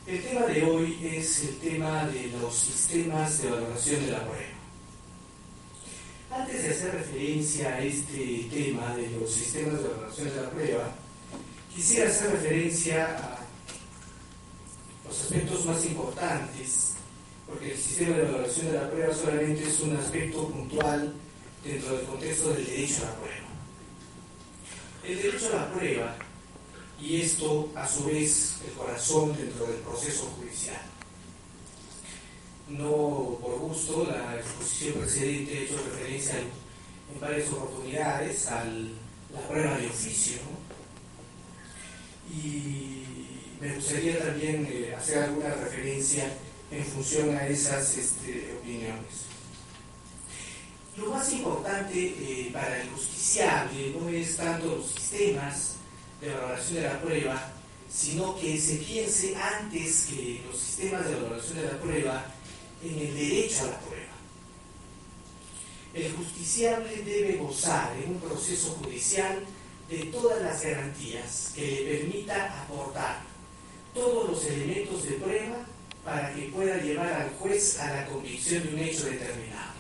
El tema de hoy es el tema de los sistemas de valoración de la prueba. Antes de hacer referencia a este tema de los sistemas de valoración de la prueba, quisiera hacer referencia a los aspectos más importantes, porque el sistema de valoración de la prueba solamente es un aspecto puntual dentro del contexto del derecho a la prueba. El derecho a la prueba, y esto a su vez el corazón dentro del proceso judicial. No por gusto, la exposición precedente ha hecho referencia en varias oportunidades a la prueba de oficio, ¿no? Y me gustaría también hacer alguna referencia en función a esas opiniones. Lo más importante para el justiciable no es tanto los sistemas de valoración de la prueba, sino que se piense antes que los sistemas de valoración de la prueba en el derecho a la prueba. El justiciable debe gozar en un proceso judicial de todas las garantías que le permita aportar todos los elementos de prueba para que pueda llevar al juez a la convicción de un hecho determinado.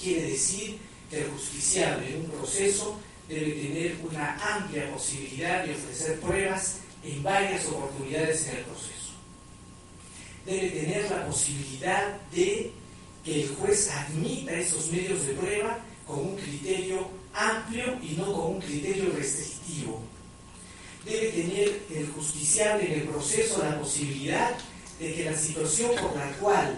Quiere decir que el justiciable en un proceso debe tener una amplia posibilidad de ofrecer pruebas en varias oportunidades en el proceso. Debe tener la posibilidad de que el juez admita esos medios de prueba con un criterio amplio y no con un criterio restrictivo. Debe tener el justiciable en el proceso la posibilidad de que la situación por la cual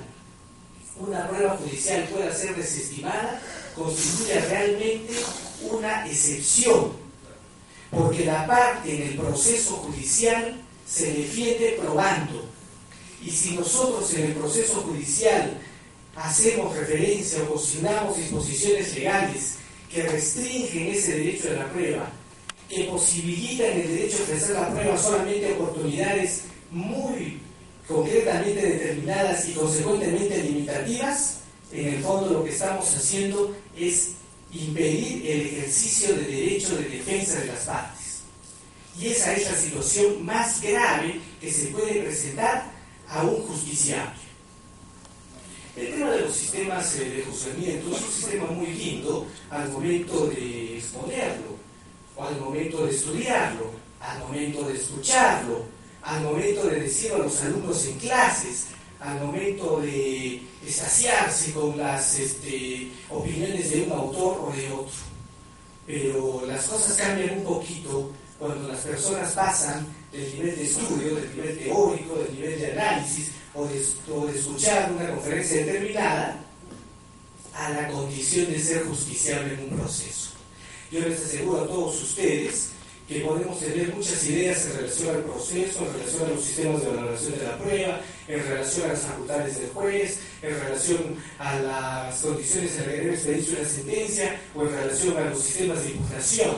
una prueba judicial pueda ser desestimada constituya realmente una excepción, porque la parte en el proceso judicial se defiende probando, y si nosotros en el proceso judicial hacemos referencia o cocinamos disposiciones legales que restringen ese derecho de la prueba, que posibilitan el derecho a ofrecer la prueba solamente a oportunidades muy concretamente determinadas y consecuentemente limitativas, en el fondo lo que estamos haciendo es impedir el ejercicio del derecho de defensa de las partes. Y esa es la situación más grave que se puede presentar a un justiciable. El tema de los sistemas de juzgamiento es un sistema muy lindo al momento de exponerlo, o al momento de estudiarlo, al momento de escucharlo, al momento de decirlo a los alumnos en clases, al momento de extasiarse con las opiniones de un autor o de otro. Pero las cosas cambian un poquito cuando las personas pasan del nivel de estudio, del nivel teórico, del nivel de análisis o de escuchar una conferencia determinada a la condición de ser justiciable en un proceso. Yo les aseguro a todos ustedes que podemos tener muchas ideas en relación al proceso, en relación a los sistemas de valoración de la prueba, en relación a las facultades del juez, en relación a las condiciones en las que debe expedirse una sentencia o en relación a los sistemas de impugnación.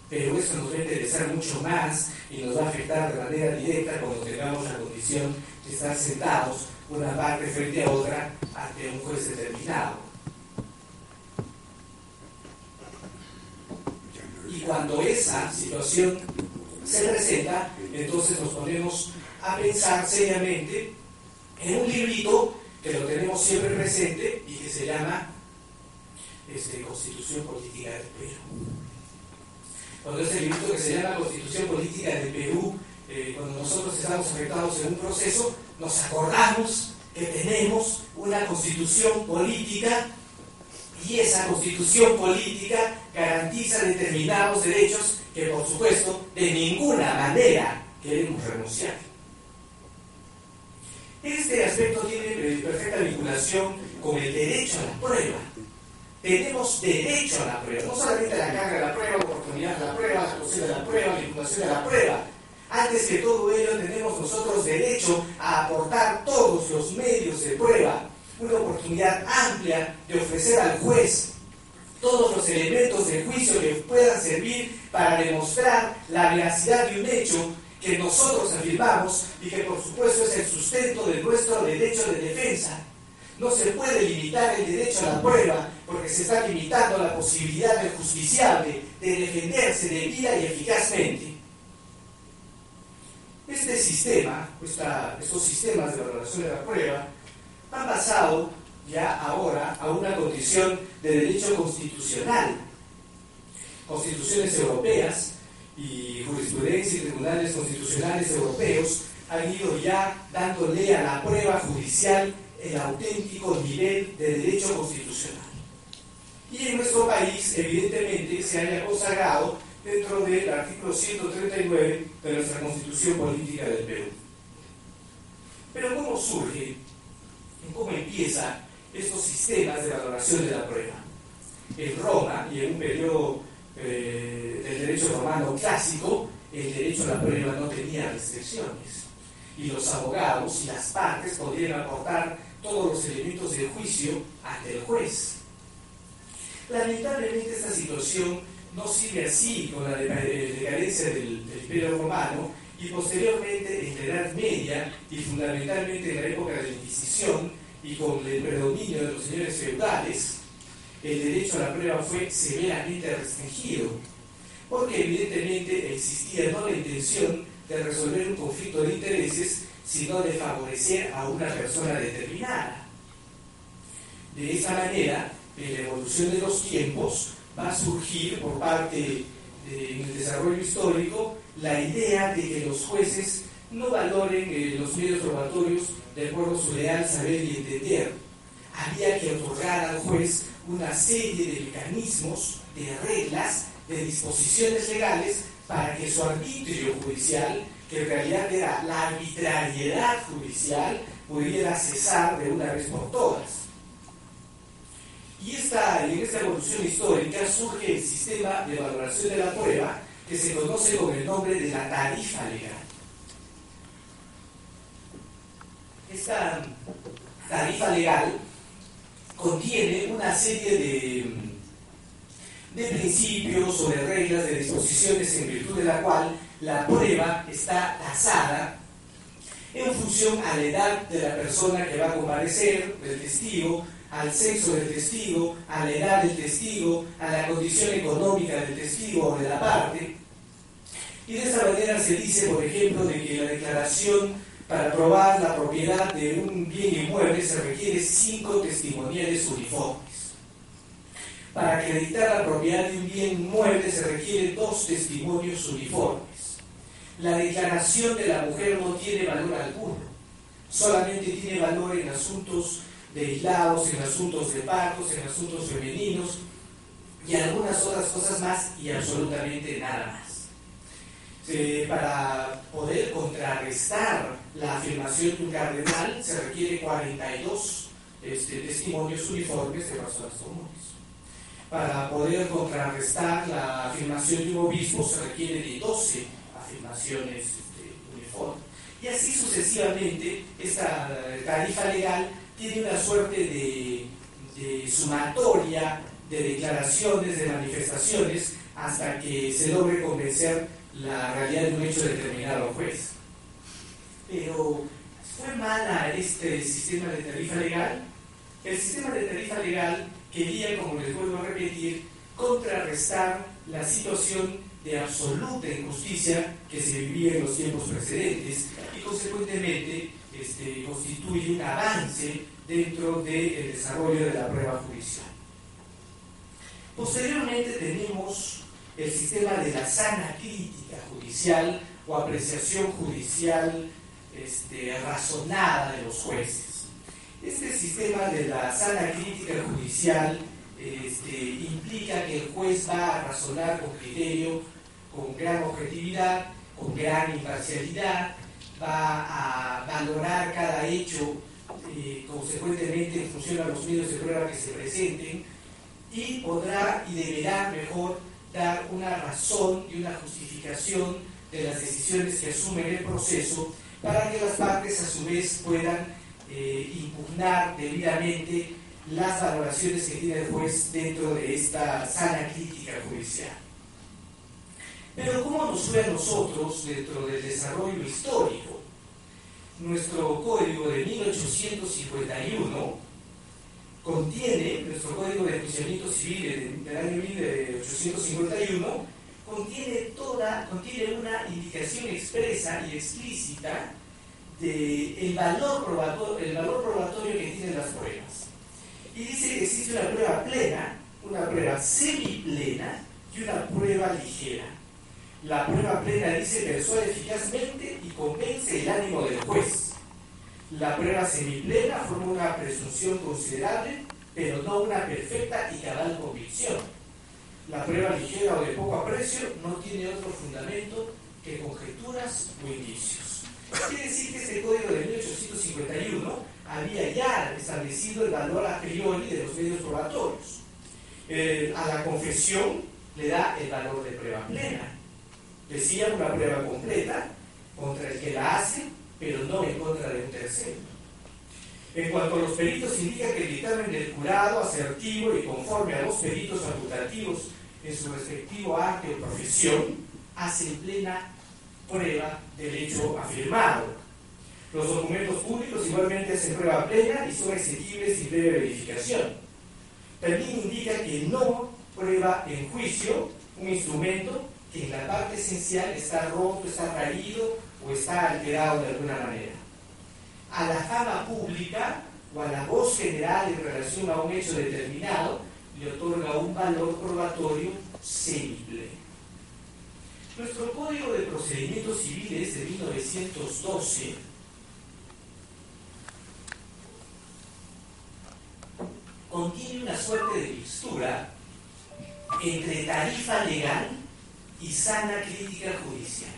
Pero eso nos va a interesar mucho más y nos va a afectar de manera directa cuando tengamos la condición de estar sentados una parte frente a otra ante un juez determinado. Y cuando esa situación se presenta, entonces nos ponemos a pensar seriamente en un librito que lo tenemos siempre presente y que se llama Constitución Política del Perú. Cuando ese librito que se llama Constitución Política del Perú, cuando nosotros estamos afectados en un proceso, nos acordamos que tenemos una constitución política y esa constitución política garantiza determinados derechos que, por supuesto, de ninguna manera queremos renunciar. Este aspecto tiene perfecta vinculación con el derecho a la prueba. Tenemos derecho a la prueba, no solamente a la carga de la prueba, la oportunidad de la prueba, la posibilidad de la prueba, la impugnación de la prueba. Antes que todo ello, tenemos nosotros derecho a aportar todos los medios de prueba, una oportunidad amplia de ofrecer al juez todos los elementos de juicio que puedan servir para demostrar la veracidad de un hecho que nosotros afirmamos y que por supuesto es el sustento de nuestro derecho de defensa. No se puede limitar el derecho a la prueba porque se está limitando la posibilidad del justiciable de defenderse debida y eficazmente. Este sistema, estos sistemas de valoración de la prueba, han pasado ya ahora a una condición de derecho constitucional. Constituciones europeas y jurisprudencia y tribunales constitucionales europeos han ido ya dándole a la prueba judicial el auténtico nivel de derecho constitucional. Y en nuestro país, evidentemente, se haya consagrado dentro del artículo 139 de nuestra Constitución Política del Perú. Pero ¿cómo surge? ¿Cómo empiezan estos sistemas de valoración de la prueba? En Roma y en un periodo del derecho romano clásico, el derecho a la prueba no tenía restricciones. Y los abogados y las partes podían aportar todos los elementos del juicio ante el juez. Lamentablemente esta situación no sigue así con la decadencia del Imperio Romano y posteriormente en la Edad Media y fundamentalmente en la época de la Inquisición y con el predominio de los señores feudales, el derecho a la prueba fue severamente restringido, porque evidentemente existía no la intención de resolver un conflicto de intereses, sino de favorecer a una persona determinada. De esa manera, en la evolución de los tiempos, va a surgir por parte en el desarrollo histórico la idea de que los jueces no valoren los medios probatorios de acuerdo a su leal saber y entender. Había que otorgar al juez una serie de mecanismos, de reglas, de disposiciones legales para que su arbitrio judicial, que en realidad era la arbitrariedad judicial, pudiera cesar de una vez por todas. Y en esta evolución histórica surge el sistema de valoración de la prueba que se conoce con el nombre de la tarifa legal. Esta tarifa legal contiene una serie de principios o de reglas, de disposiciones en virtud de la cual la prueba está tasada en función a la edad de la persona que va a comparecer, del testigo, al sexo del testigo, a la edad del testigo, a la condición económica del testigo o de la parte. Y de esta manera se dice, por ejemplo, de que la declaración para probar la propiedad de un bien inmueble se requiere 5 testimoniales uniformes. Para acreditar la propiedad de un bien inmueble se requieren 2 testimonios uniformes. La declaración de la mujer no tiene valor alguno, solamente tiene valor en asuntos de aislados, en asuntos de partos, en asuntos femeninos y algunas otras cosas más y absolutamente nada más. Para poder contrarrestar la afirmación de un cardenal se requiere 42 testimonios uniformes de personas comunes. Para poder contrarrestar la afirmación de un obispo se requiere de 12 afirmaciones uniformes. Y así sucesivamente, esta tarifa legal tiene una suerte de sumatoria de declaraciones, de manifestaciones, hasta que se logre convencer la realidad de un hecho determinado al juez. Pero, ¿fue mala este sistema de tarifa legal? El sistema de tarifa legal quería, como les vuelvo a repetir, contrarrestar la situación de absoluta injusticia que se vivía en los tiempos precedentes y consecuentemente constituye un avance dentro del desarrollo de la prueba judicial. Posteriormente tenemos el sistema de la sana crítica judicial o apreciación judicial razonada de los jueces. Este sistema de la sana crítica judicial implica que el juez va a razonar con criterio, con gran objetividad, con gran imparcialidad, va a valorar cada hecho consecuentemente en función a los medios de prueba que se presenten y podrá y deberá mejor dar una razón y una justificación de las decisiones que asumen el proceso para que las partes a su vez puedan impugnar debidamente las valoraciones que tiene el juez dentro de esta sana crítica judicial. Pero ¿cómo nos fue a nosotros dentro del desarrollo histórico? Nuestro código de 1851 contiene, nuestro código de enjuiciamiento civil del año 1851, contiene una indicación expresa y explícita del valor probatorio que tienen las pruebas. Y dice que existe una prueba plena, una prueba semiplena y una prueba ligera. La prueba plena dice persuade eficazmente y convence el ánimo del juez. La prueba semiplena forma una presunción considerable, pero no una perfecta y cabal convicción. La prueba ligera o de poco aprecio no tiene otro fundamento que conjeturas o indicios. Quiere decir que este código de 1851 había ya establecido el valor a priori de los medios probatorios. A la confesión le da el valor de prueba plena. Decía una prueba completa contra el que la hace, pero no en contra de un tercero. En cuanto a los peritos, indica que el dictamen del jurado, asertivo y conforme a los peritos facultativos en su respectivo arte o profesión, hacen plena prueba del hecho afirmado. Los documentos públicos igualmente hacen prueba plena y son exequibles sin previa verificación. También indica que no prueba en juicio un instrumento que en la parte esencial está roto, está raído o está alterado de alguna manera. A la fama pública o a la voz general en relación a un hecho determinado le otorga un valor probatorio semipleno. Nuestro Código de Procedimientos Civiles de 1912 contiene una suerte de mixtura entre tarifa legal y sana crítica judicial.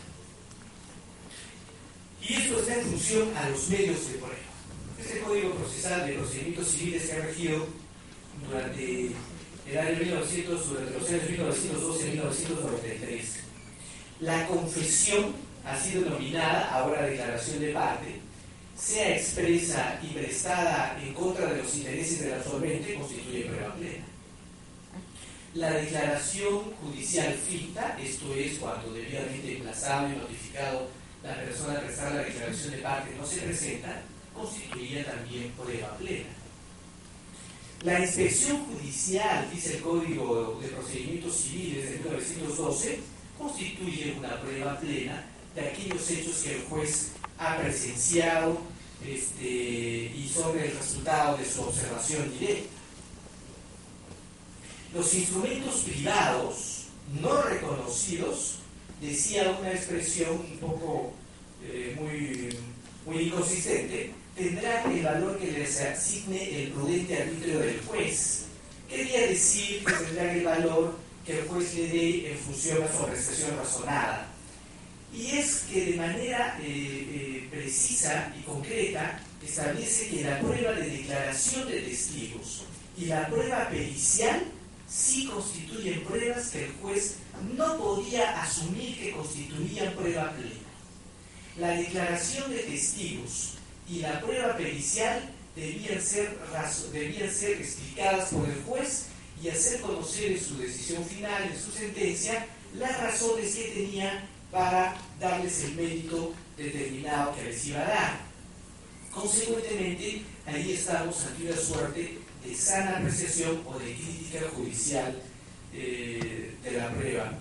Y esto está en función a los medios de prueba. Este Código Procesal de Procedimientos Civiles se ha regido durante el año 1900, durante los años 1912 y 1993. La confesión, así denominada ahora declaración de parte, sea expresa y prestada en contra de los intereses del absolvente, constituye prueba plena. La declaración judicial ficta, esto es, cuando debidamente emplazado y notificado la persona a prestar la declaración de parte no se presenta, constituiría también prueba plena. La inspección judicial, dice el Código de Procedimientos Civiles de 1912, constituye una prueba plena de aquellos hechos que el juez ha presenciado y son el resultado de su observación directa. Los instrumentos privados no reconocidos, decía una expresión un poco muy inconsistente, tendrán el valor que les asigne el prudente arbitrio del juez. Quería decir que tendrán el valor que el juez le dé en función a su apreciación razonada. Y es que de manera precisa y concreta establece que la prueba de declaración de testigos y la prueba pericial sí constituyen pruebas que el juez no podía asumir que constituían prueba plena. La declaración de testigos y la prueba pericial debían ser explicadas por el juez y hacer conocer en su decisión final, en su sentencia, las razones que tenía para darles el mérito determinado que les iba a dar. Consecuentemente, ahí estamos ante una suerte de sana apreciación o de crítica judicial de la prueba.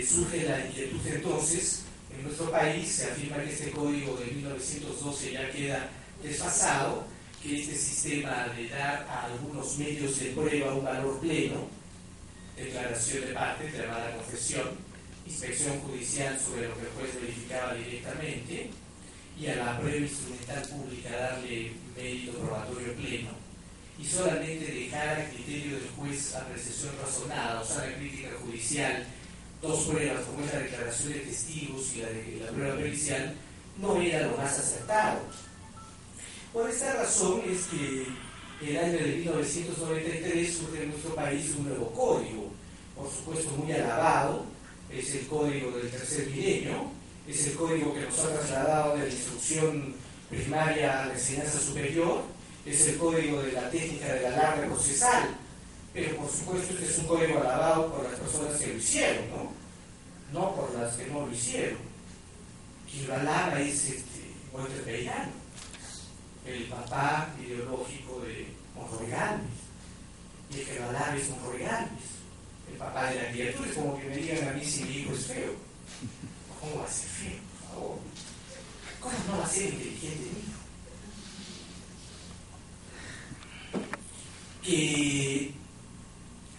Surge la inquietud entonces, en nuestro país se afirma que este código de 1912 ya queda desfasado, que este sistema de dar a algunos medios de prueba un valor pleno, declaración de parte, llamada confesión, inspección judicial sobre lo que el juez verificaba directamente, y a la prueba instrumental pública darle mérito probatorio pleno, y solamente dejar a criterio del juez apreciación razonada, o sea, la crítica judicial, dos pruebas como es la declaración de testigos y la prueba pericial, no era lo más acertado. Por esta razón es que el año de 1993 surge en nuestro país un nuevo código, por supuesto muy alabado, es el código del tercer milenio, es el código que nos ha trasladado de la instrucción primaria a la enseñanza superior, es el código de la técnica de la larga procesal, pero por supuesto este es un código alabado por las personas que lo hicieron, no por las que no lo hicieron. Quien lo alaba es Walter Peirano, el papá ideológico de Monroy Galvez, y el que lo alaba es Monroy Galvez. el papá de la criatura. Es como que me digan a mí si mi hijo es feo. ¿Cómo va a ser feo, por favor? ¿Cómo no va a ser inteligente mi hijo? Que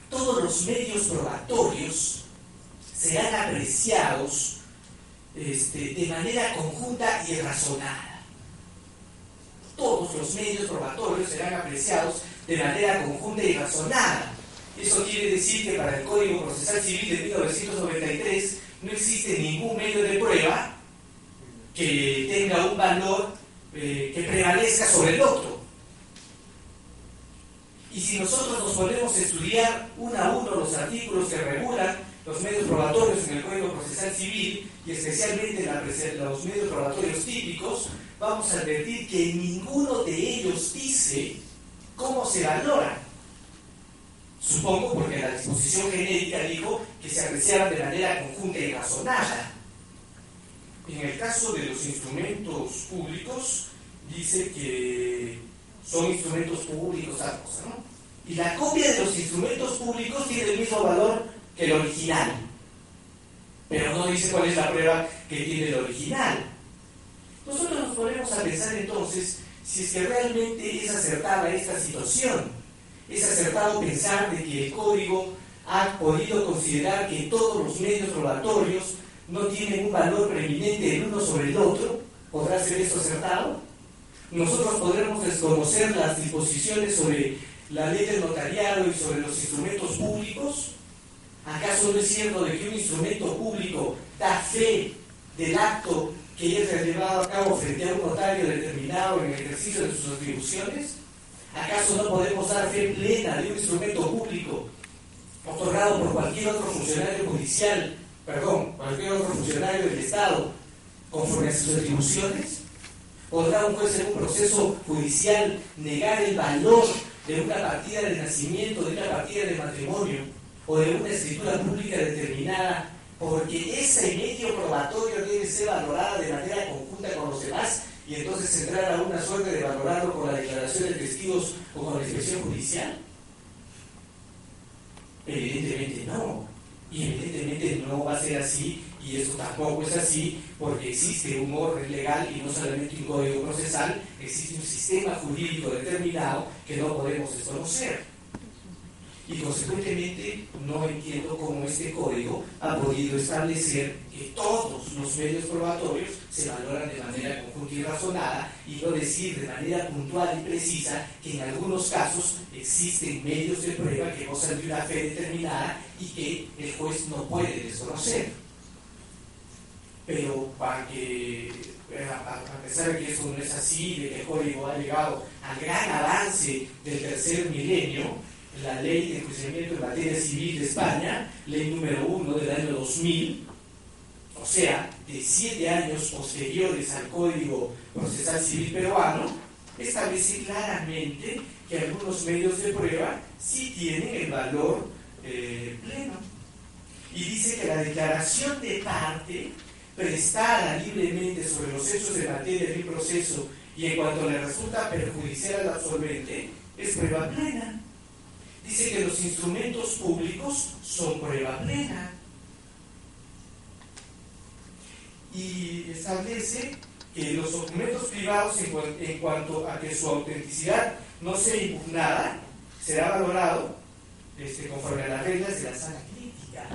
todos los medios probatorios serán apreciados de manera conjunta y razonada. Todos los medios probatorios serán apreciados de manera conjunta y razonada. Eso quiere decir que para el Código Procesal Civil de 1993 no existe ningún medio de prueba que tenga un valor que prevalezca sobre el otro. Y si nosotros nos ponemos a estudiar uno a uno los artículos que regulan los medios probatorios en el Código Procesal Civil, y especialmente los medios probatorios típicos, vamos a advertir que ninguno de ellos dice cómo se valora. Supongo porque la disposición genérica dijo que se apreciaban de manera conjunta y razonada. En el caso de los instrumentos públicos, dice que son instrumentos públicos, tal cosa, ¿no? Y la copia de los instrumentos públicos tiene el mismo valor que el original. Pero no dice cuál es la prueba que tiene el original. Nosotros nos ponemos a pensar entonces si es que realmente es acertada esta situación. Es acertado pensar de que el Código ha podido considerar que todos los medios probatorios no tienen un valor preeminente el uno sobre el otro. ¿Podrá ser esto acertado? Nosotros podremos desconocer las disposiciones sobre la ley del notariado y sobre los instrumentos públicos. ¿Acaso no es cierto de que un instrumento público da fe del acto que es llevado a cabo frente a un notario determinado en el ejercicio de sus atribuciones? ¿Acaso no podemos dar fe plena de un instrumento público otorgado por cualquier otro funcionario judicial, cualquier otro funcionario del Estado, conforme a sus atribuciones? ¿Podrá un juez en un proceso judicial negar el valor de una partida de nacimiento, de una partida de matrimonio o de una escritura pública determinada porque ese medio probatorio debe ser valorado de manera conjunta con los demás y entonces entrar a una suerte de valorarlo con la declaración de testigos o con la inspección judicial? Evidentemente no. Y evidentemente no va a ser así, y eso tampoco es así, porque existe un orden legal y no solamente un código procesal, existe un sistema jurídico determinado que no podemos desconocer. Y consecuentemente no entiendo cómo este código ha podido establecer que todos los medios probatorios se valoran de manera conjunta y razonada, y no decir de manera puntual y precisa que en algunos casos existen medios de prueba que gozan de una fe determinada y que el juez no puede desconocer. Pero a pesar de que eso no es así, de que el código ha llegado al gran avance del tercer milenio, la ley de enjuiciamiento en materia civil de España, ley número 1 del año 2000, o sea, de 7 años posteriores al Código Procesal Civil peruano, establece claramente que algunos medios de prueba sí tienen el valor pleno. Y dice que la declaración de parte prestada libremente sobre los hechos de materia del proceso y en cuanto le resulta perjudicial al absolvente es prueba plena. Dice que los instrumentos públicos son prueba plena. Y establece que los documentos privados, en cuanto a que su autenticidad no sea impugnada, será valorado conforme a las reglas de la sana crítica.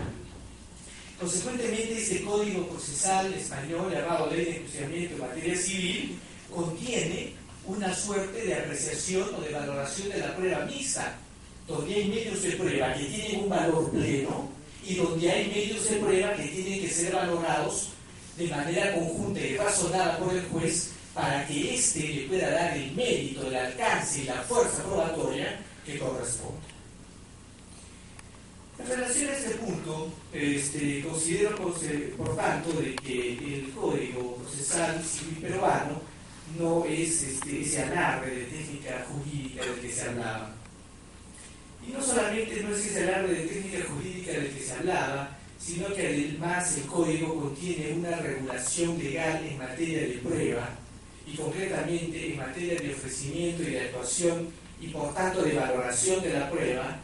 Consecuentemente, este Código Procesal español, llamado Ley de Enjuiciamiento en Materia Civil, contiene una suerte de apreciación o de valoración de la prueba mixta, donde hay medios de prueba que tienen un valor pleno y donde hay medios de prueba que tienen que ser valorados de manera conjunta y razonada por el juez para que éste le pueda dar el mérito, el alcance y la fuerza probatoria que corresponde. En relación a este punto, considero por tanto de que el Código Procesal Civil peruano no es ese alarde de técnica jurídica del que se hablaba. Y no solamente no es ese alarde de técnica jurídica del que se hablaba, sino que además el código contiene una regulación legal en materia de prueba y concretamente en materia de ofrecimiento y de actuación y por tanto de valoración de la prueba,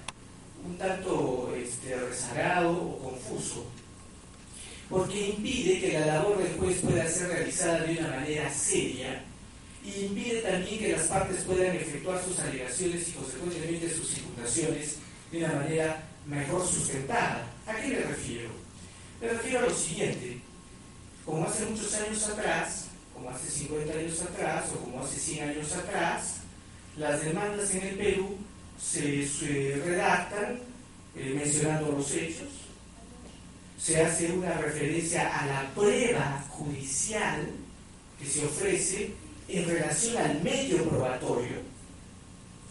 un tanto rezagado o confuso, porque impide que la labor del juez pueda ser realizada de una manera seria y impide también que las partes puedan efectuar sus alegaciones y consecuentemente sus imputaciones de una manera mejor sustentada. ¿A qué me refiero? Me refiero a lo siguiente: como hace muchos años atrás, como hace 50 años atrás o como hace 100 años atrás, las demandas en el Perú se redactan mencionando los hechos, se hace una referencia a la prueba judicial que se ofrece en relación al medio probatorio.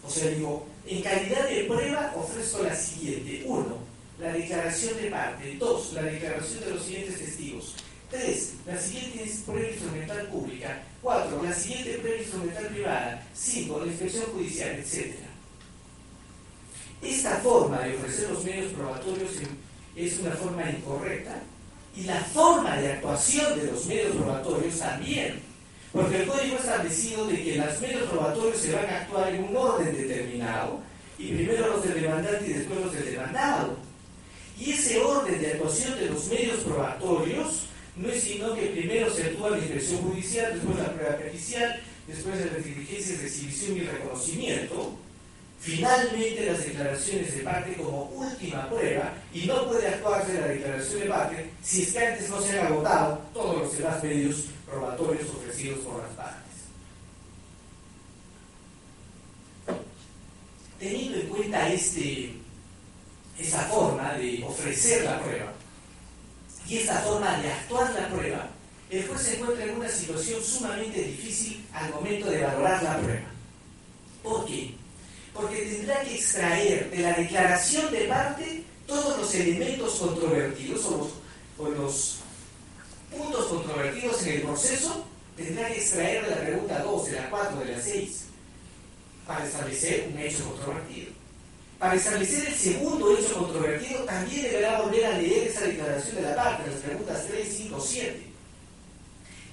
O sea, digo, en calidad de prueba ofrezco la siguiente: 1, la declaración de parte; 2, la declaración de los siguientes testigos; 3, la siguiente prueba instrumental pública; 4, la siguiente prueba instrumental privada; 5, la inspección judicial, etc. Esta forma de ofrecer los medios probatorios es una forma incorrecta, y la forma de actuación de los medios probatorios también, porque el código ha establecido de que los medios probatorios se van a actuar en un orden determinado, y primero los del demandante y después los del demandado. Y ese orden de actuación de los medios probatorios no es sino que primero se actúa la inspección judicial, después la prueba pericial, después de las diligencias de exhibición y reconocimiento, finalmente las declaraciones de parte como última prueba, y no puede actuarse la declaración de parte si es que antes no se han agotado todos los demás medios probatorios ofrecidos por las partes. Teniendo en cuenta esa forma de ofrecer la prueba y esta forma de actuar la prueba, el juez se encuentra en una situación sumamente difícil al momento de valorar la prueba. ¿Por qué? Porque tendrá que extraer de la declaración de parte todos los elementos controvertidos o los puntos controvertidos en el proceso. Tendrá que extraer de la pregunta 2, de la 4, de la 6, para establecer un hecho controvertido. Para establecer el segundo hecho controvertido, también deberá volver a leer esa declaración de la parte, las preguntas 3, 5, 7.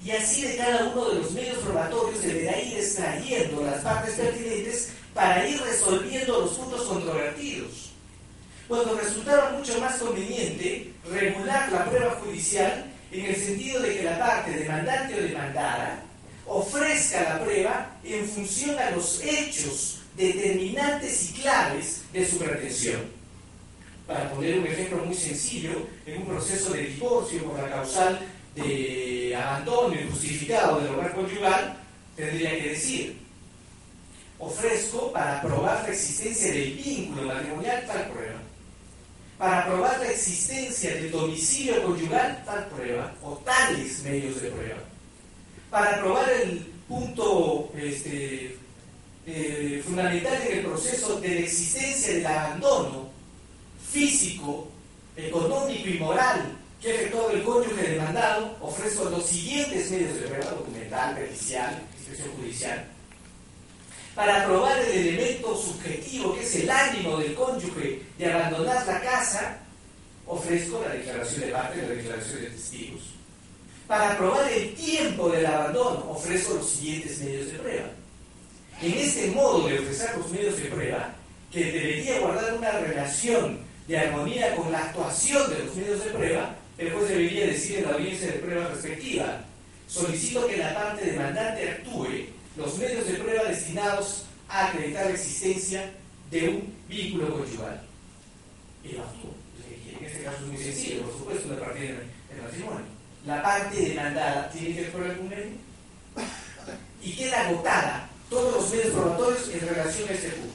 Y así de cada uno de los medios probatorios deberá ir extrayendo las partes pertinentes para ir resolviendo los puntos controvertidos. Cuando resultaba mucho más conveniente regular la prueba judicial en el sentido de que la parte demandante o demandada ofrezca la prueba en función a los hechos determinantes y claves de su pretensión. Para poner un ejemplo muy sencillo, en un proceso de divorcio por la causal de abandono injustificado del hogar conyugal, tendría que decir: ofrezco para probar la existencia del vínculo matrimonial tal prueba, para probar la existencia del domicilio conyugal tal prueba, o tales medios de prueba, para probar el punto fundamental en el proceso de la existencia del abandono físico, económico y moral que ha efectuado el cónyuge demandado, ofrezco los siguientes medios de prueba: documental, pericial, inspección judicial. Para probar el elemento subjetivo, que es el ánimo del cónyuge de abandonar la casa, ofrezco la declaración de parte y la declaración de testigos. Para probar el tiempo del abandono, ofrezco los siguientes medios de prueba. En este modo de ofrecer los medios de prueba, que debería guardar una relación de armonía con la actuación de los medios de prueba, el juez debería decir en la audiencia de prueba respectiva: solicito que la parte demandante actúe los medios de prueba destinados a acreditar la existencia de un vínculo conyugal. Y lo actúa. En este caso es muy sencillo, por supuesto, una partida del matrimonio. La parte demandada tiene que explorar algún medio y queda agotada todos los medios probatorios en relación a este punto.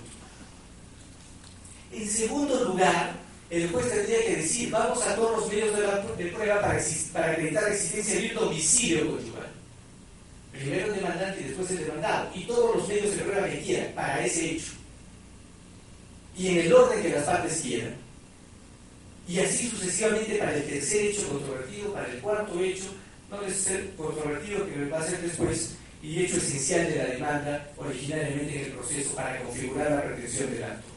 En segundo lugar, el juez tendría que decir: vamos a todos los medios de prueba para acreditar la existencia de un domicilio conyugal. Primero el demandante y después el demandado, y todos los medios de prueba que quieran para ese hecho, y en el orden que las partes quieran, y así sucesivamente para el tercer hecho controvertido, para el cuarto hecho no necesariamente controvertido, que va a ser después, y hecho esencial de la demanda originariamente en el proceso para configurar la pretensión del acto.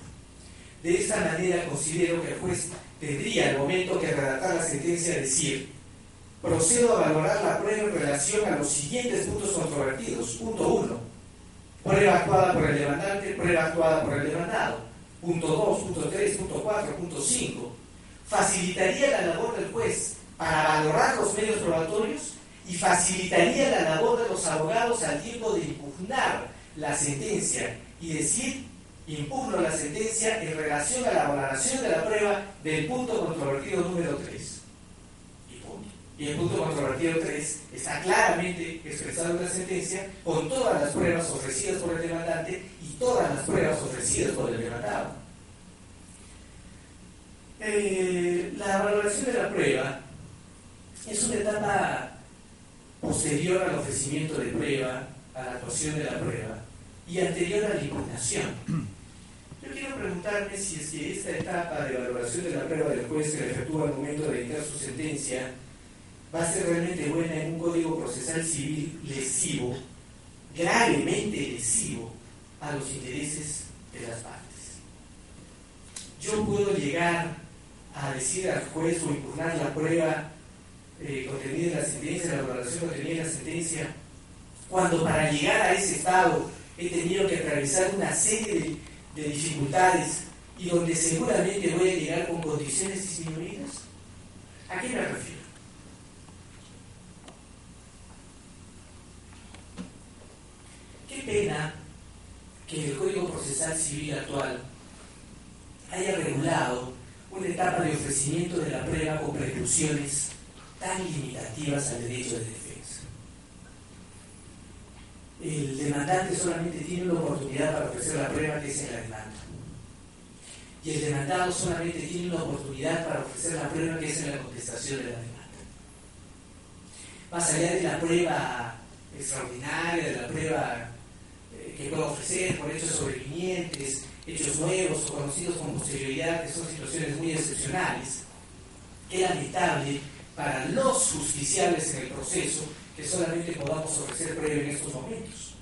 De esta manera considero que el juez tendría al momento que redactar la sentencia decir: procedo a valorar la prueba en relación a los siguientes puntos controvertidos. Punto 1. Prueba actuada por el demandante, prueba actuada por el demandado. punto 2, punto 3, punto 4, punto 5, facilitaría la labor del juez para valorar los medios probatorios y facilitaría la labor de los abogados al tiempo de impugnar la sentencia y decir, impugno la sentencia en relación a la valoración de la prueba del punto controvertido número 3. Y el punto controvertido 3 está claramente expresado en la sentencia con todas las pruebas ofrecidas por el demandante y todas las pruebas ofrecidas por el demandado. La valoración de la prueba es una etapa posterior al ofrecimiento de prueba, a la actuación de la prueba y anterior a la impugnación. Yo quiero preguntarme si es que esta etapa de valoración de la prueba del juez que le efectúa al momento de dictar su sentencia va a ser realmente buena en un código procesal civil lesivo, gravemente lesivo a los intereses de las partes. Yo puedo llegar a decir al juez o impugnar la prueba contenida en la sentencia, la valoración contenida en la sentencia, cuando para llegar a ese estado he tenido que atravesar una serie de dificultades y donde seguramente voy a llegar con condiciones disminuidas. ¿A qué me refiero? Qué pena que el Código Procesal Civil actual haya regulado una etapa de ofrecimiento de la prueba con preclusiones tan limitativas al derecho de defensa. El demandante solamente tiene una oportunidad para ofrecer la prueba, que es en la demanda. Y el demandado solamente tiene una oportunidad para ofrecer la prueba, que es en la contestación de la demanda. Más allá de la prueba extraordinaria, de la prueba que pueda ofrecer por hechos sobrevinientes, hechos nuevos o conocidos con posterioridad, que son situaciones muy excepcionales, es lamentable para los justiciables en el proceso que solamente podamos ofrecer prueba en estos momentos.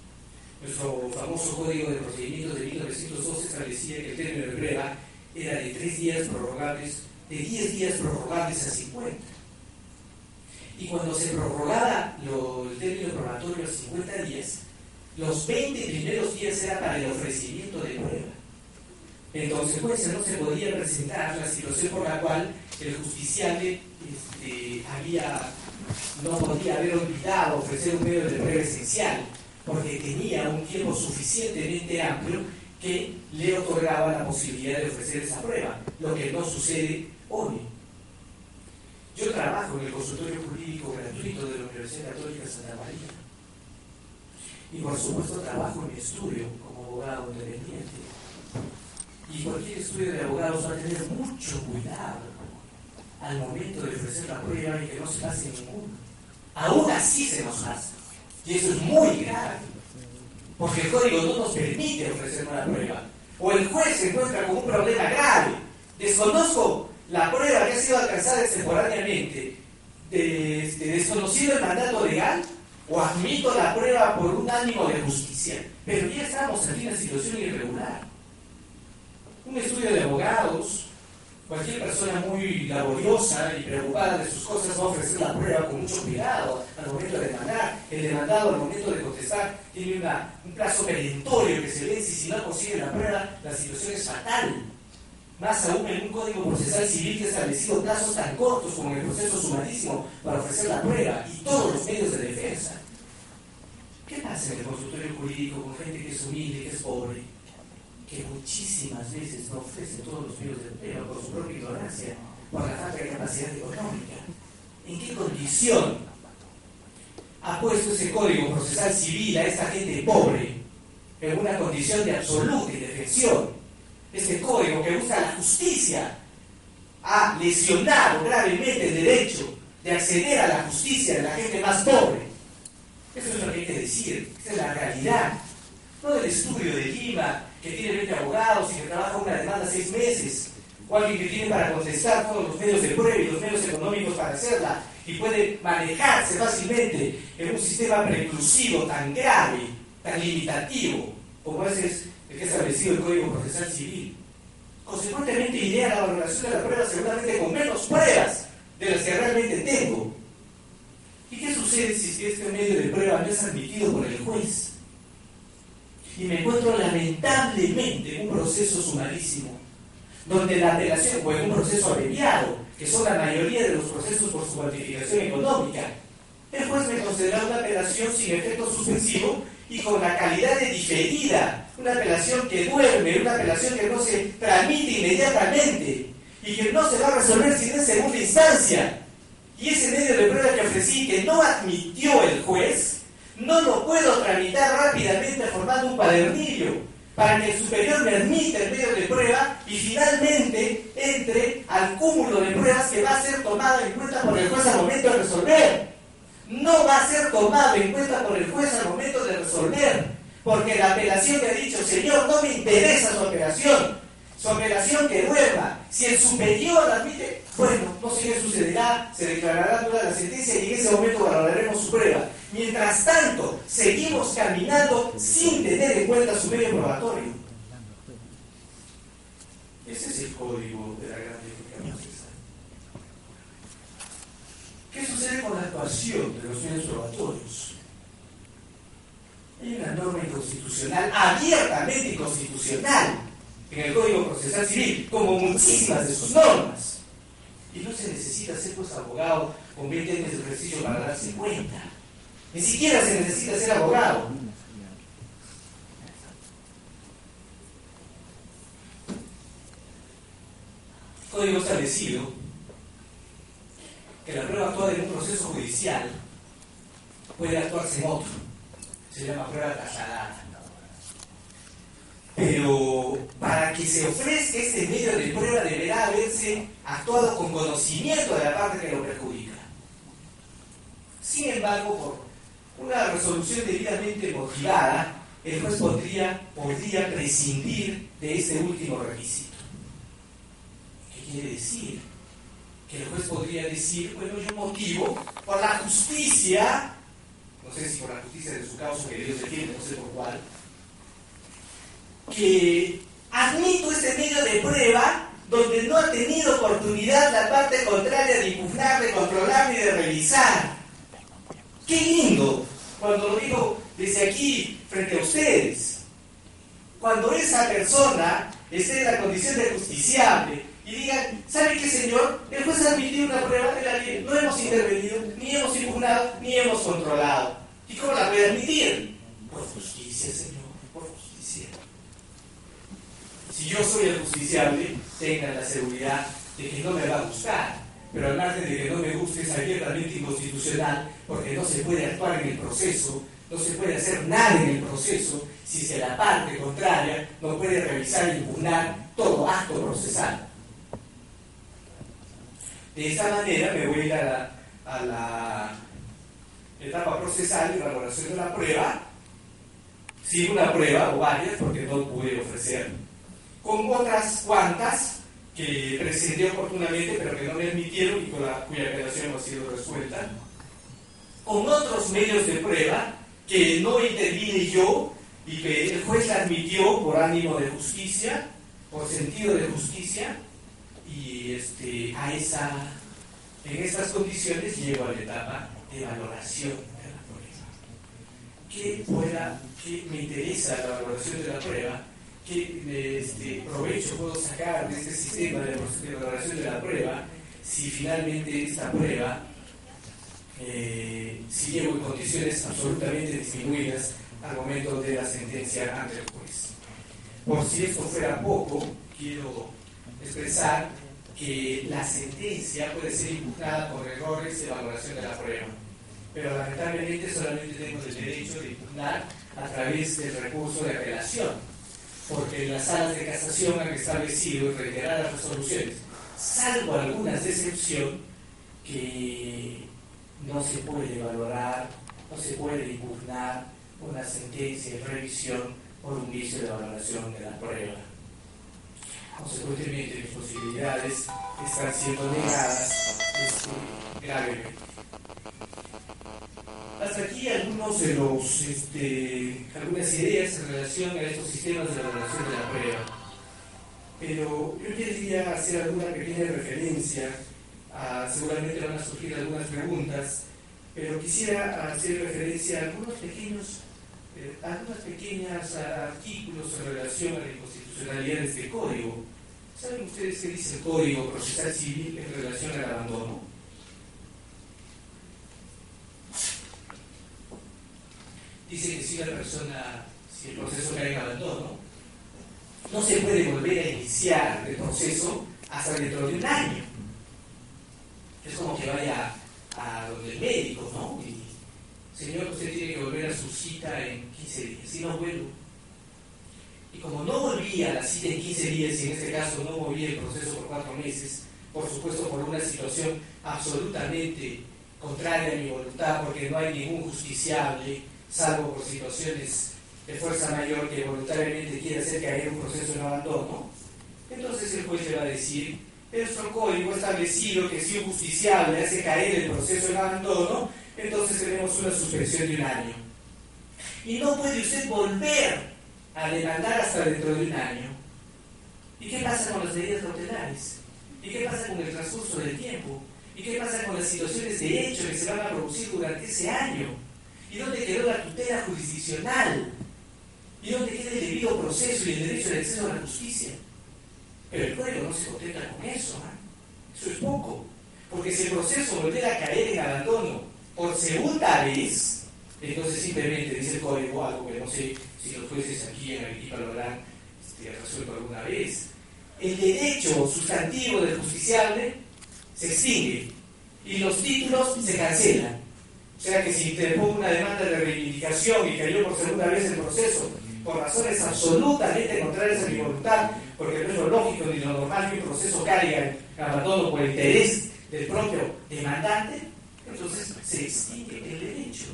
Nuestro famoso Código de Procedimientos de 1912 establecía que el término de prueba era de 3 días prorrogables, de 10 días prorrogables a 50. Y cuando se prorrogaba el término probatorio a 50 días, los 20 primeros días era para el ofrecimiento de prueba. En consecuencia, no se podía presentar la situación por la cual el justiciable no podía haber olvidado ofrecer un medio de prueba esencial, porque tenía un tiempo suficientemente amplio que le otorgaba la posibilidad de ofrecer esa prueba, lo que no sucede hoy. Yo trabajo en el consultorio jurídico gratuito de la Universidad Católica de Santa María. Y por supuesto trabajo en mi estudio como abogado independiente. Y cualquier estudio de abogados va a tener mucho cuidado al momento de ofrecer la prueba y que no se pase ninguno. Aún así se nos pasa. Y eso es muy grave. Porque el código no nos permite ofrecer una prueba. O el juez se encuentra con un problema grave. Desconozco la prueba que ha sido alcanzada extemporáneamente. Desconocido el mandato legal, o admito la prueba por un ánimo de justicia, pero ya estamos ante una situación irregular. Un estudio de abogados, cualquier persona muy laboriosa y preocupada de sus cosas va a ofrecer la prueba con mucho cuidado al momento de demandar. El demandado al momento de contestar tiene un plazo perentorio que se vence y si no consigue la prueba, la situación es fatal. Más aún en un código procesal civil que ha establecido plazos tan cortos como en el proceso sumarísimo para ofrecer la prueba y todos los medios de defensa. ¿Qué pasa en el consultorio jurídico con gente que es humilde, que es pobre, que muchísimas veces no ofrece todos los medios de prueba por su propia ignorancia, por la falta de capacidad económica? ¿En qué condición ha puesto ese código procesal civil a esta gente pobre en una condición de absoluta indefensión? Este código que busca la justicia ha lesionado gravemente el derecho de acceder a la justicia de la gente más pobre. Eso es lo que hay que decir, esa es la realidad. No del estudio de Lima, que tiene 20 abogados y que trabaja una demanda 6 meses, o alguien que tiene para contestar todos los medios de prueba y los medios económicos para hacerla, y puede manejarse fácilmente en un sistema preclusivo tan grave, tan limitativo, como ese es el que ha establecido el Código Procesal Civil. Consecuentemente, iría a la valoración de la prueba seguramente con menos pruebas de las que realmente tengo. ¿Y qué sucede si este medio de prueba no es admitido por el juez? Y me encuentro lamentablemente en un proceso sumarísimo, donde la apelación, o en un proceso abreviado, que son la mayoría de los procesos por su cuantificación económica, el juez me considera una apelación sin efecto suspensivo y con la calidad de diferida, una apelación que duerme, una apelación que no se tramite inmediatamente y que no se va a resolver sino en segunda instancia. Y ese medio de prueba que ofrecí, que no admitió el juez, no lo puedo tramitar rápidamente formando un cuadernillo para que el superior me admita el medio de prueba y finalmente entre al cúmulo de pruebas que va a ser tomado en cuenta por el juez al momento de resolver. No va a ser tomado en cuenta por el juez al momento de resolver, porque la apelación me ha dicho, señor, no me interesa su apelación que duerma. Si el superior admite, bueno, no sé qué sucederá, se declarará nula la sentencia y en ese momento valoraremos su prueba. Mientras tanto, seguimos caminando sin tener en cuenta su medio probatorio. Ese es el código de la gran ética procesal. ¿Qué sucede con la actuación de los medios probatorios? Hay una norma inconstitucional, abiertamente inconstitucional, en el Código Procesal Civil, como muchísimas de sus normas. Y no se necesita ser pues abogado con 20 años de ejercicio para darse cuenta. Ni siquiera se necesita ser abogado. Código establecido que la prueba actuada en un proceso judicial puede actuarse en otro. Se llama prueba trasladada. Pero para que se ofrezca este medio de prueba deberá haberse actuado con conocimiento de la parte que lo perjudica. Sin embargo, por una resolución debidamente motivada, el juez podría prescindir de este último requisito. ¿Qué quiere decir? Que el juez podría decir, bueno, yo motivo por la justicia, no sé si por la justicia de su causa que Dios defiende, no sé por cuál, que admito este medio de prueba donde no ha tenido oportunidad la parte contraria de impugnar, de controlar ni de revisar. ¡Qué lindo! Cuando lo digo desde aquí, frente a ustedes. Cuando esa persona esté en la condición de justiciable y diga, ¿sabe qué, señor? El juez ha admitido una prueba de la que no hemos intervenido, ni hemos impugnado, ni hemos controlado. ¿Y cómo la puede admitir? Por justicia, señor, por justicia. Si yo soy el justiciable, tengan la seguridad de que no me va a gustar, pero al margen de que no me guste es abiertamente inconstitucional, porque no se puede actuar en el proceso, no se puede hacer nada en el proceso si es que la parte contraria no puede revisar e impugnar todo acto procesal. De esta manera me voy a ir a la etapa procesal y valoración de la prueba, sin una prueba o varias, porque no pude ofrecer, con otras cuantas que presenté oportunamente pero que no me admitieron y cuya apelación no ha sido resuelta, con otros medios de prueba que no intervine yo y que el juez admitió por ánimo de justicia, por sentido de justicia, y en estas condiciones llego a la etapa de valoración de la prueba. ¿Qué me interesa la valoración de la prueba? ¿Qué provecho puedo sacar de este sistema de valoración de la prueba si finalmente esta prueba si llego en condiciones absolutamente disminuidas al momento de la sentencia ante el juez? Por si esto fuera poco, quiero expresar que la sentencia puede ser impugnada por errores de valoración de la prueba, pero lamentablemente solamente tenemos el derecho de impugnar a través del recurso de apelación, porque las salas de casación han establecido en reiteradas resoluciones, salvo algunas de excepción, que no se puede valorar, no se puede impugnar una sentencia de revisión por un vicio de valoración de la prueba. Consecuentemente, mis posibilidades están siendo negadas gravemente. Hasta aquí algunas ideas en relación a estos sistemas de valoración de la prueba. Pero yo quería hacer alguna pequeña referencia. Seguramente van a surgir algunas preguntas, pero quisiera hacer referencia a algunos pequeños algunos pequeños artículos en relación a la inconstitucionalidad de este código. ¿Saben ustedes qué dice el Código Procesal Civil en relación al abandono? Dice que si el proceso cae en abandono, no se puede volver a iniciar el proceso hasta dentro de un año. Es como que vaya a donde el médico, ¿no? Y, señor, usted tiene que volver a su cita en 15 días. Si no vuelvo. Y como no volví a la cita en 15 días, y en este caso no moví el proceso por 4 meses, por supuesto por una situación absolutamente contraria a mi voluntad, porque no hay ningún justiciable, salvo por situaciones de fuerza mayor que voluntariamente quiere hacer caer un proceso en abandono, entonces el juez le va a decir: nuestro código ha establecido que si un justiciable hace caer el proceso en abandono, entonces tenemos una suspensión de un año. Y no puede usted volver a demandar hasta dentro de un año. ¿Y qué pasa con las medidas cautelares? ¿Y qué pasa con el transcurso del tiempo? ¿Y qué pasa con las situaciones de hecho que se van a producir durante ese año? ¿Y dónde quedó la tutela jurisdiccional? ¿Y dónde queda el debido proceso y el derecho de acceso a la justicia? Pero el código no se contenta con eso, ¿eh? Eso es poco. Porque si el proceso volviera a caer en abandono por segunda vez, entonces simplemente dice el código algo que no sé si los jueces aquí en Arequipa lo habrán resuelto alguna vez. El derecho sustantivo del justiciable se extingue y los títulos se cancelan. O sea que si interpongo una demanda de reivindicación y cayó por segunda vez el proceso por razones absolutamente contrarias a mi voluntad, porque no es lo lógico ni lo normal que un proceso caiga en abandono por interés del propio demandante, entonces se extingue el derecho.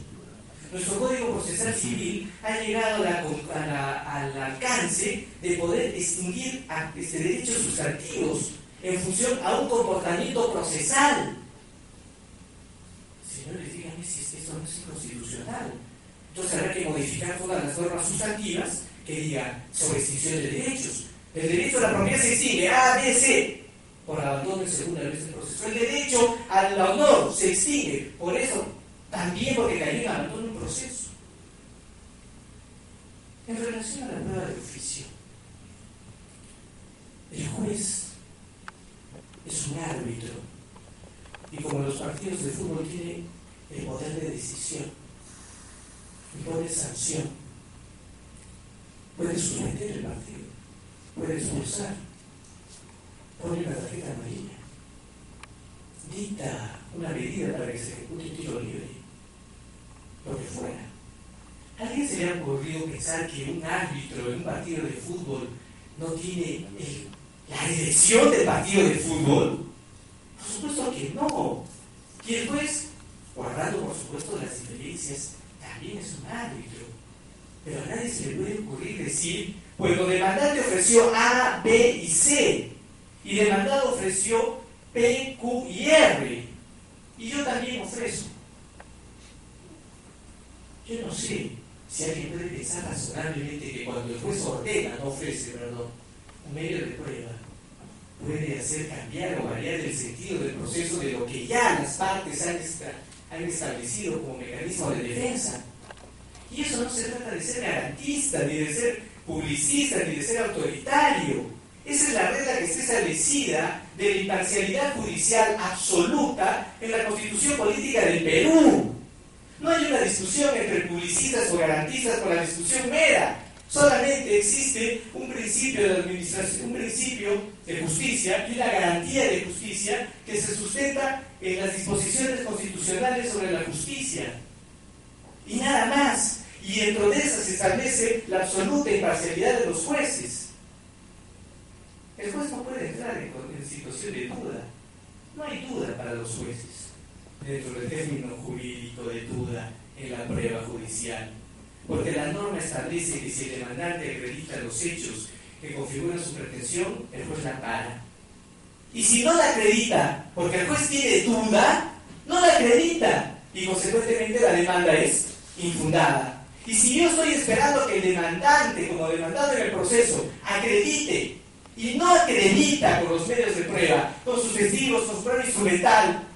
Nuestro Código Procesal Civil ha llegado al alcance de poder extinguir derechos sustantivos en función a un comportamiento procesal. Señores, díganme si esto no es inconstitucional. Entonces habrá que modificar todas las normas sustantivas que digan sobre extinción de derechos. El derecho a la propiedad se extingue, A, B, C, por abandono en segunda vez del proceso. El derecho al honor se extingue, por eso, también porque cayó en abandono un proceso. En relación a la prueba de oficio, el juez es un árbitro y como los partidos de fútbol tienen el poder de decisión, impone sanción, puede suspender el partido, puede expulsar, pone una tarjeta amarilla, dicta una medida para que se ejecute un tiro libre, lo que fuera. ¿A alguien se le ha ocurrido pensar que un árbitro en un partido de fútbol no tiene la dirección del partido de fútbol? Por supuesto que no. Y el juez, guardando por supuesto las diferencias, también es un árbitro. Pero a nadie se le puede ocurrir decir: bueno, demandante ofreció A, B y C, y demandado ofreció P, Q y R, y yo también ofrezco. Yo no sé si alguien puede pensar razonablemente que cuando el juez ordena, no ofrece, perdón, un medio de prueba, puede hacer cambiar o variar el sentido del proceso de lo que ya las partes han establecido como mecanismo de defensa. Y eso no se trata de ser garantista, ni de ser publicista, ni de ser autoritario. Esa es la regla que está establecida de la imparcialidad judicial absoluta en la Constitución Política del Perú. No hay una discusión entre publicistas o garantistas por la discusión mera. Solamente existe un principio de administración, un principio de justicia y una garantía de justicia que se sustenta en las disposiciones constitucionales sobre la justicia. Y nada más. Y dentro de esas se establece la absoluta imparcialidad de los jueces. El juez no puede entrar en situación de duda. No hay duda para los jueces dentro del término jurídico de duda en la prueba judicial. Porque la norma establece que si el demandante acredita los hechos que configuran su pretensión, el juez la para. Y si no la acredita, porque el juez tiene duda, no la acredita. Y consecuentemente la demanda es infundada. Y si yo estoy esperando que el demandante, como demandado en el proceso, acredite y no acredita con los medios de prueba, con sus testigos, con su prueba instrumental,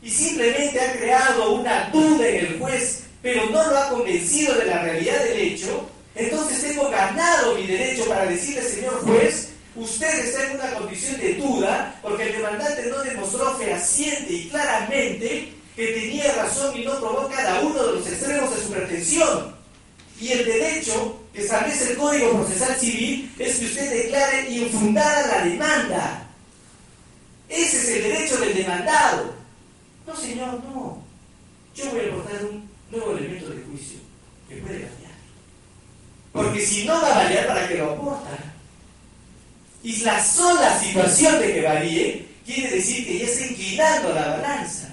y simplemente ha creado una duda en el juez, pero no lo ha convencido de la realidad del hecho, usado mi derecho para decirle, señor juez, usted está en una condición de duda porque el demandante no demostró fehaciente y claramente que tenía razón y no probó cada uno de los extremos de su pretensión. Y el derecho que establece el Código Procesal Civil es que usted declare infundada la demanda. Ese es el derecho del demandado. No, señor, no. Yo voy a aportar un nuevo elemento de juicio que puede variar. Porque si no va a variar, ¿para qué lo aporta? Y la sola situación de que varíe quiere decir que ya está inclinando la balanza.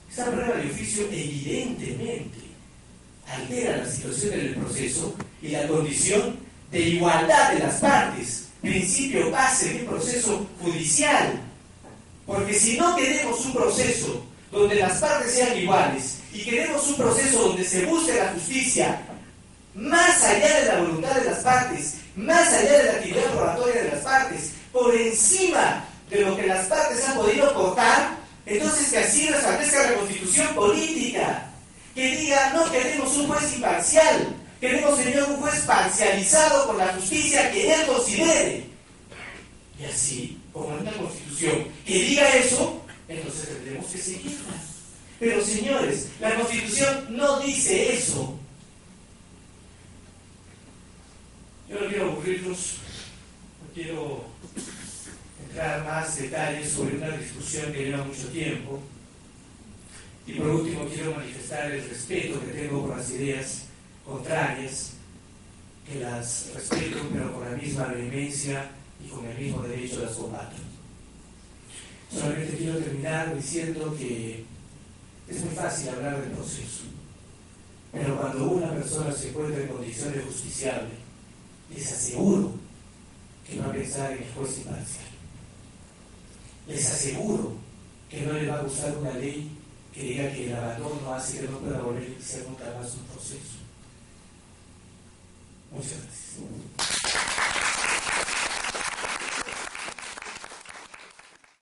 Esta prueba de oficio evidentemente altera la situación del proceso y la condición de igualdad de las partes, principio base de un proceso judicial. Porque si no queremos un proceso donde las partes sean iguales y queremos un proceso donde se busque la justicia más allá de la voluntad de las partes, más allá de la actividad probatoria de las partes, por encima de lo que las partes han podido aportar, entonces que así establezca la Constitución política, que diga, no queremos un juez imparcial, queremos, señor, un juez parcializado por la justicia que él considere. Y así, como en una Constitución que diga eso, entonces tendremos que seguirla. Pero, señores, la Constitución no dice eso. Yo no quiero aburrirlos, no quiero entrar más detalles sobre una discusión que lleva mucho tiempo. Y por último quiero manifestar el respeto que tengo por las ideas contrarias, que las respeto pero con la misma vehemencia y con el mismo derecho las combato. Solamente quiero terminar diciendo que es muy fácil hablar del proceso, pero cuando una persona se encuentra en condición de justiciable, les aseguro que no va a pensar en el juez imparcial. Les aseguro que no le va a gustar una ley que diga que el abandono hace que no pueda volver a iniciar nunca más un proceso. Muchas gracias.